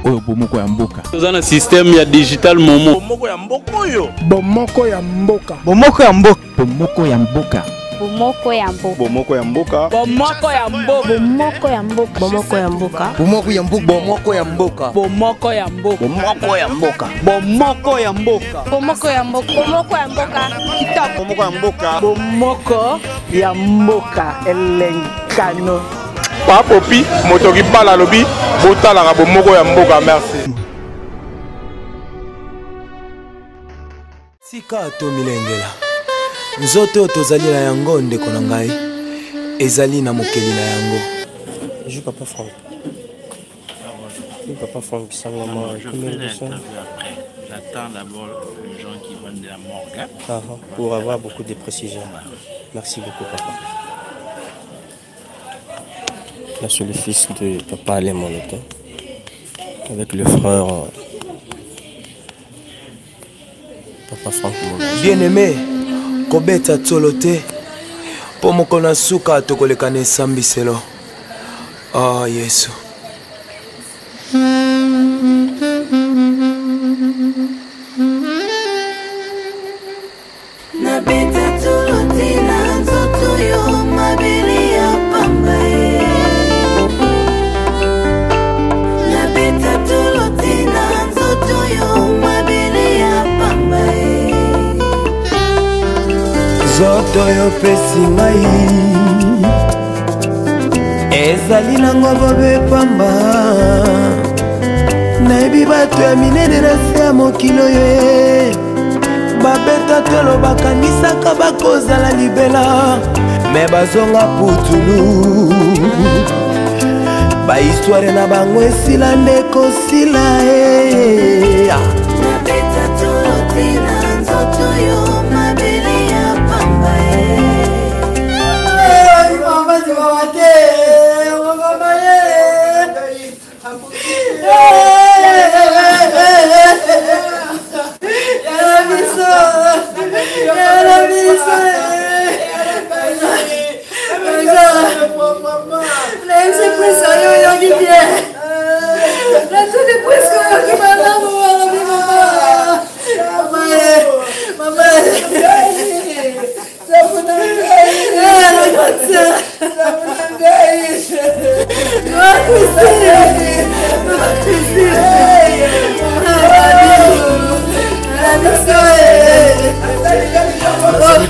oyo bomoko ya mboka. Tozana système ya digital momo. Bomoko ya mboka oyo. Bomoko ya mboka. Bomoko ya mboka. Bomoko ya mboka. Bomoko ya mboka. Bomoko ya mboka. Bomoko ya mboka. Bomoko ya mboka. Bomoko ya mboka. Bomoko ya mboka. Bomoko ya mboka. Bomoko ya mboka. Bomoko ya mboka. Bomoko ya mboka. Bomoko ya mboka. Bomoko ya mboka. Kitap. Bomoko ya mboka. Bomoko ya mboka. Elenkano. Papopi motoki bala lobi botala ka bomoko ya mboka. Merci. Sika to milengela. Nzoto tozali na yango ndeko na ngai. Ezali na mokeli na yango. Je papa Franck. Papa Franck, ça maman. J'attends d'abord les gens qui viennent de la morgue. Pour avoir beaucoup de précisions. Merci beaucoup papa. Là c'est le fils de papa Alain Monoto. Avec le frère papa Franck. Bien aimé, kobeta tsolote. Po moko na suka tokoleka na esambiselo. Oh Yesu. Zoto yo pesi ngai ezali nango bobe pamba nayebi bato ya minene na se ya mokilo ye babeta tolo bakanisaka bakozala libela me bazonga putulu bahistoire na bango esila nde kosila e nabeta tolo tina nzoto yo mabele ya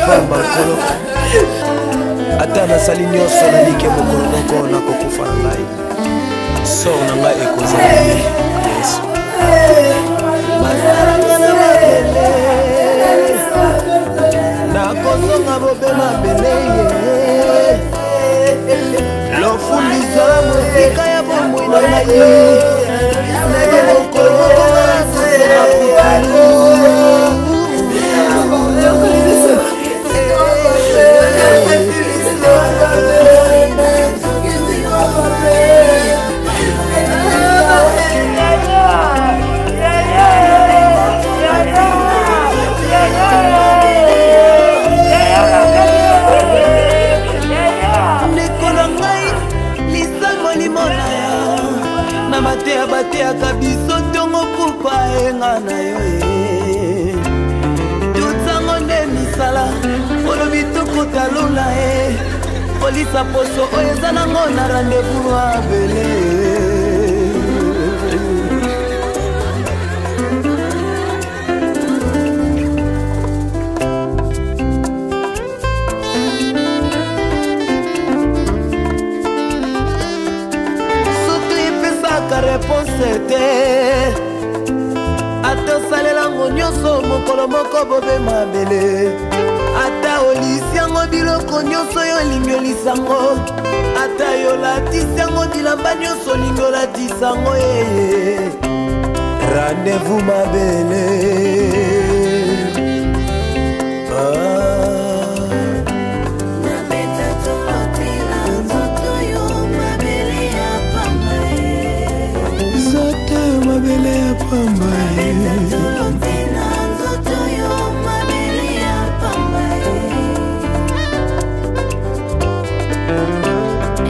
pamba ata nasali nyonso nalike mokolo moko nakokufa na ngai sor na ngai ekozala Yesu nakozonga bobe mabele lofundisa mosika ya bomoi na ngai nage mokolo bateaka biso ntongo kupa enga na yo e tutsango nde misala olobi tokotalula e kolisa poso oyo eza nango na rendez-vous abele réponse te ata osalelango nyonso mokolo moko bobe mabele ata olisi yango biloko nyonso yo olingi olisango ata yo latisi yango bilamba nyonso olingi olatisango ye rendez-vous mabele mabele ya pamba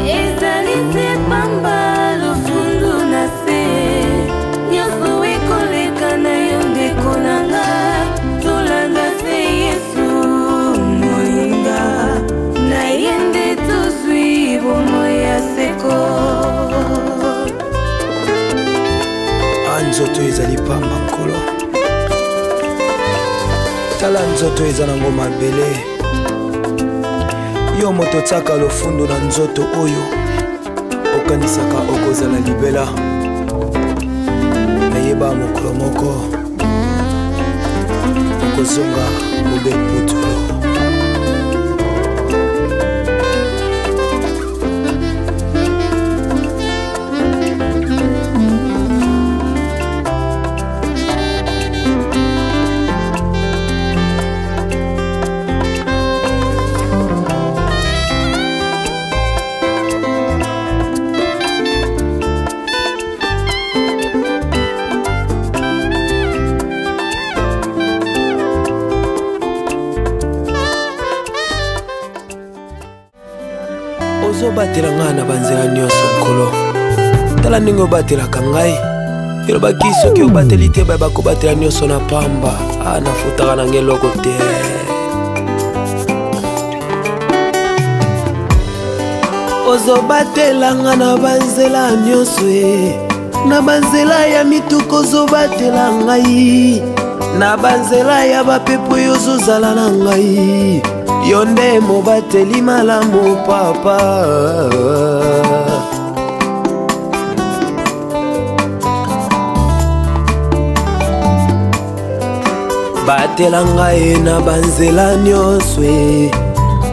ezali te pamba lofundu na se nzoto ezali pamba nkolo tala nzoto eza nango mabele yo moto tiaka lofundo na nzoto oyo okanisaka okozala libela nayeba mokolo moko okozonga mobeputulo ozobatela ngai na banzela nyonso nkolo tala ndenge obatelaka ngai elobaki soki obateli te bakobatela nyonso na pamba nafutaka na ngai eloko te ozobatela ngai na banzela nyonso na banzela ya mituka ozobatela ngai na banzela ya bapepo oyo ozozala na ngai yo nde mobateli malamu papa batela ngai na banzela nyonso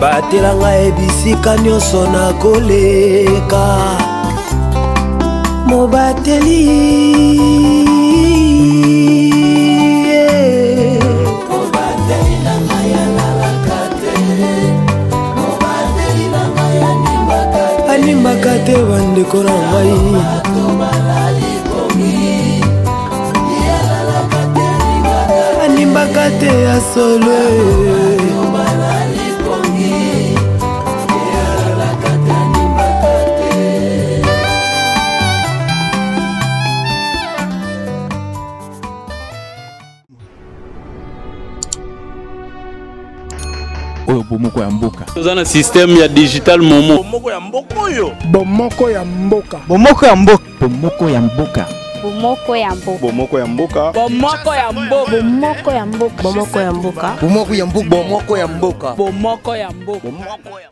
batela ngai bisika nyonso na koleka mobateli animbaka te bandeko na ngai animbaka te ya solo oyo bomoko ya mboka toza na système ya digital momo bomoko ya mboka oyo Bomoko ya mboka. bomoko ya mboka bomoko ya mboka Bomoko ya mboka. bomoko ya mboka Bomoko ya mboka. Bomoko ya mboka. Bomoko ya mboka. Bomoko ya mboka. Bomoko ya mboka. Bomoko ya mboka.